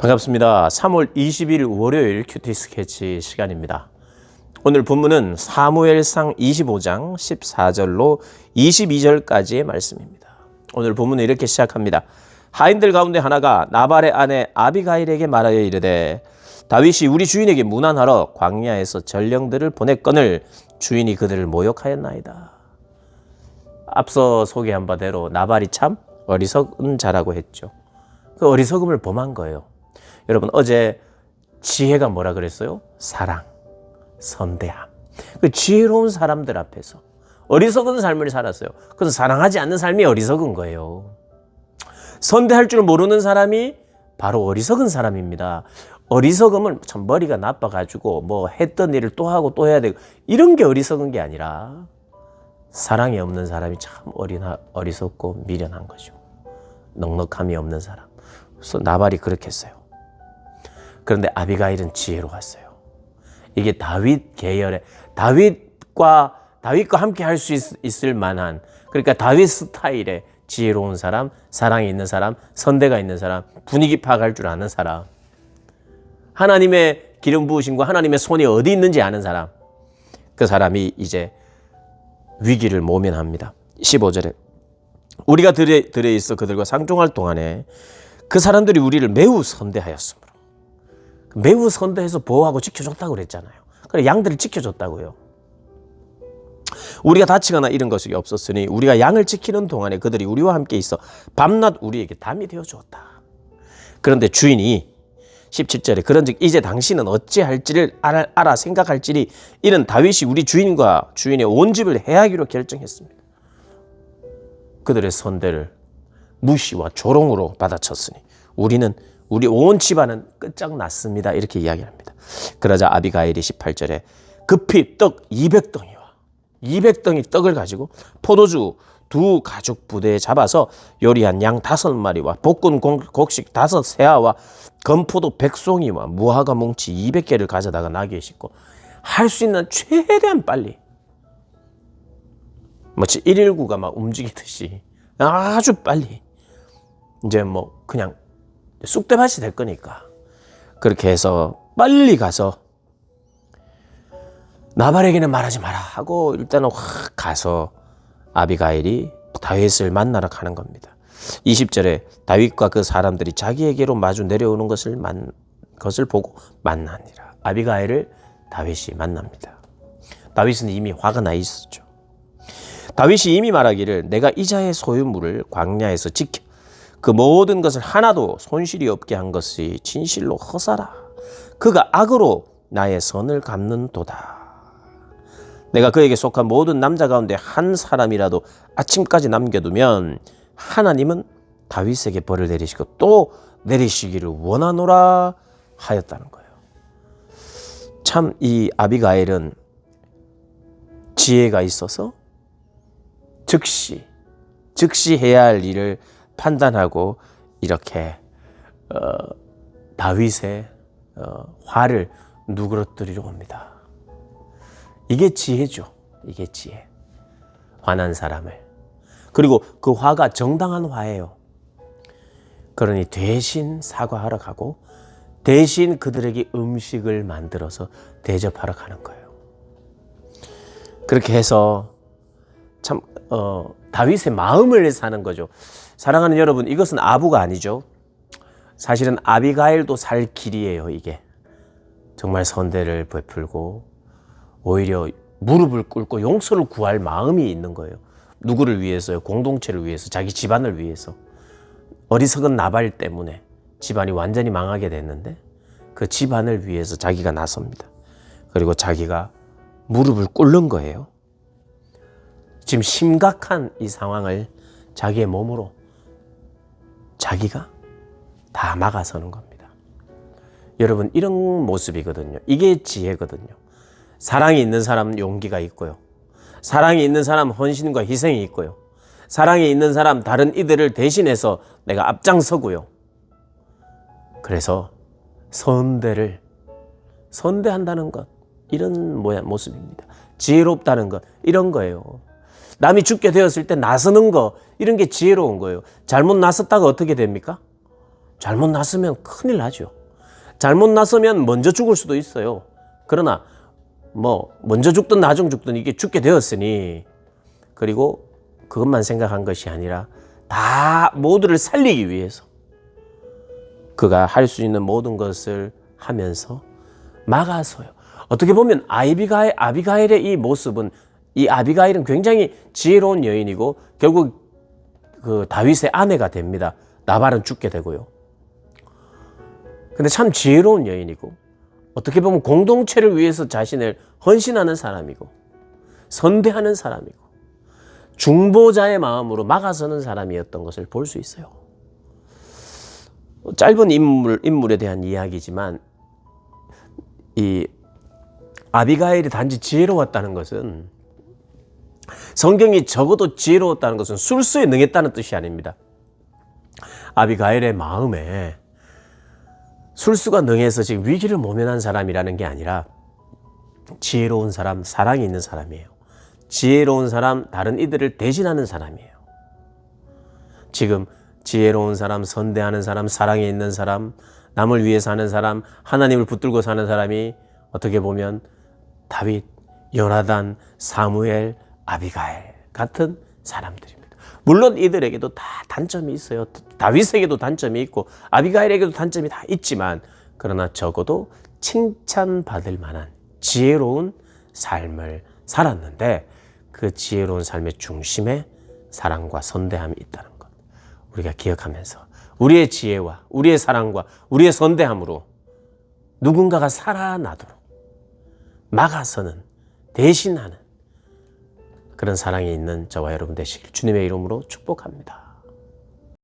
반갑습니다. 3월 20일 월요일 큐티 스케치 시간입니다. 오늘 본문은 사무엘상 25장 14절로 22절까지의 말씀입니다. 오늘 본문은 이렇게 시작합니다. 하인들 가운데 하나가 나발의 아내 아비가일에게 말하여 이르되 다윗이 우리 주인에게 문안하러 광야에서 전령들을 보냈거늘 주인이 그들을 모욕하였나이다. 앞서 소개한 바대로 나발이 참 어리석은 자라고 했죠. 그 어리석음을 범한 거예요. 여러분, 어제 지혜가 뭐라 그랬어요? 사랑, 선대함. 그 지혜로운 사람들 앞에서 어리석은 삶을 살았어요. 그래서 사랑하지 않는 삶이 어리석은 거예요. 선대할 줄 모르는 사람이 바로 어리석은 사람입니다. 어리석음은 참 머리가 나빠가지고 뭐 했던 일을 또 하고 또 해야 되고 이런 게 어리석은 게 아니라 사랑이 없는 사람이 참 어리석고 미련한 거죠. 넉넉함이 없는 사람. 그래서 나발이 그렇게 했어요. 그런데 아비가일은 지혜로웠어요. 이게 다윗 계열의 다윗과 함께 할 수 있을 만한, 그러니까 다윗 스타일의 지혜로운 사람, 사랑이 있는 사람, 선대가 있는 사람, 분위기 파악할 줄 아는 사람, 하나님의 기름 부으심과 하나님의 손이 어디 있는지 아는 사람, 그 사람이 이제 위기를 모면합니다. 15절에 우리가 들에 있어 그들과 상종할 동안에 그 사람들이 우리를 매우 선대하였으므로, 매우 선대해서 보호하고 지켜줬다고 그랬잖아요. 그래, 양들을 지켜줬다고요. 우리가 다치거나 이런 것이 없었으니 우리가 양을 지키는 동안에 그들이 우리와 함께 있어 밤낮 우리에게 담이 되어 주었다. 그런데 주인이 17절에 그런즉 이제 당신은 어찌할지를 알아 생각할지니 이는 다윗이 우리 주인과 주인의 온 집을 해하기로 결정했습니다. 그들의 선대를 무시와 조롱으로 받아쳤으니 우리 온 집안은 끝장났습니다. 이렇게 이야기합니다. 그러자 아비가일이 18절에 급히 떡 200덩이 떡을 가지고 포도주 2 가죽 부대에 잡아서 요리한 양 5마리와 볶은 곡식 5 세아와 건포도 100송이와 무화과 뭉치 200개를 가져다가 나귀에 싣고 할 수 있는 최대한 빨리, 마치 119가 막 움직이듯이 아주 빨리, 이제 뭐 그냥 쑥대밭이 될 거니까 그렇게 해서 빨리 가서 나발에게는 말하지 마라 하고 일단은 확 가서 아비가일이 다윗을 만나러 가는 겁니다. 20절에 다윗과 그 사람들이 자기에게로 마주 내려오는 것을 보고 만나니라. 아비가일을 다윗이 만납니다. 다윗은 이미 화가 나 있었죠. 다윗이 이미 말하기를 내가 이자의 소유물을 광야에서 지켜 그 모든 것을 하나도 손실이 없게 한 것이 진실로 허사라. 그가 악으로 나의 선을 갚는도다. 내가 그에게 속한 모든 남자 가운데 한 사람이라도 아침까지 남겨두면 하나님은 다윗에게 벌을 내리시고 또 내리시기를 원하노라 하였다는 거예요. 참 이 아비가일은 지혜가 있어서 즉시 해야 할 일을 판단하고 이렇게 다윗의 화를 누그러뜨리려 합니다. 이게 지혜죠. 이게 지혜. 화난 사람을. 그리고 그 화가 정당한 화예요. 그러니 대신 사과하러 가고 대신 그들에게 음식을 만들어서 대접하러 가는 거예요. 그렇게 해서 참 다윗의 마음을 사는 거죠. 사랑하는 여러분, 이것은 아부가 아니죠. 사실은 아비가일도 살 길이에요. 이게 정말 선대를 베풀고 오히려 무릎을 꿇고 용서를 구할 마음이 있는 거예요. 누구를 위해서요? 공동체를 위해서, 자기 집안을 위해서. 어리석은 나발 때문에 집안이 완전히 망하게 됐는데 그 집안을 위해서 자기가 나섭니다. 그리고 자기가 무릎을 꿇는 거예요. 지금 심각한 이 상황을 자기의 몸으로 자기가 다 막아서는 겁니다. 여러분, 이런 모습이거든요. 이게 지혜거든요. 사랑이 있는 사람은 용기가 있고요. 사랑이 있는 사람은 헌신과 희생이 있고요. 사랑이 있는 사람 다른 이들을 대신해서 내가 앞장서고요. 그래서 선대한다는 것, 이런 모습입니다. 지혜롭다는 것, 이런 거예요. 남이 죽게 되었을 때 나서는 거, 이런 게 지혜로운 거예요. 잘못 나섰다가 어떻게 됩니까? 잘못 났으면 큰일 나죠. 잘못 났으면 먼저 죽을 수도 있어요. 그러나 뭐 먼저 죽든 나중 죽든 이게 죽게 되었으니, 그리고 그것만 생각한 것이 아니라 다 모두를 살리기 위해서 그가 할 수 있는 모든 것을 하면서 막아서요. 어떻게 보면 아비가일의 이 모습은, 이 아비가일은 굉장히 지혜로운 여인이고 결국 그 다윗의 아내가 됩니다. 나발은 죽게 되고요. 근데 참 지혜로운 여인이고, 어떻게 보면 공동체를 위해서 자신을 헌신하는 사람이고, 선대하는 사람이고, 중보자의 마음으로 막아서는 사람이었던 것을 볼 수 있어요. 짧은 인물에 대한 이야기지만, 이 아비가일이 단지 지혜로웠다는 것은, 성경이 적어도 지혜로웠다는 것은 술수에 능했다는 뜻이 아닙니다. 아비가일의 마음에 술수가 능해서 지금 위기를 모면한 사람이라는 게 아니라, 지혜로운 사람, 사랑이 있는 사람이에요. 지혜로운 사람, 다른 이들을 대신하는 사람이에요. 지금 지혜로운 사람, 선대하는 사람, 사랑이 있는 사람, 남을 위해 사는 사람, 하나님을 붙들고 사는 사람이 어떻게 보면 다윗, 요나단, 사무엘, 아비가일 같은 사람들입니다. 물론 이들에게도 다 단점이 있어요. 다윗에게도 단점이 있고 아비가일에게도 단점이 다 있지만, 그러나 적어도 칭찬받을 만한 지혜로운 삶을 살았는데, 그 지혜로운 삶의 중심에 사랑과 선대함이 있다는 것, 우리가 기억하면서 우리의 지혜와 우리의 사랑과 우리의 선대함으로 누군가가 살아나도록 막아서는, 대신하는 그런 사랑이 있는 저와 여러분 되시길 주님의 이름으로 축복합니다.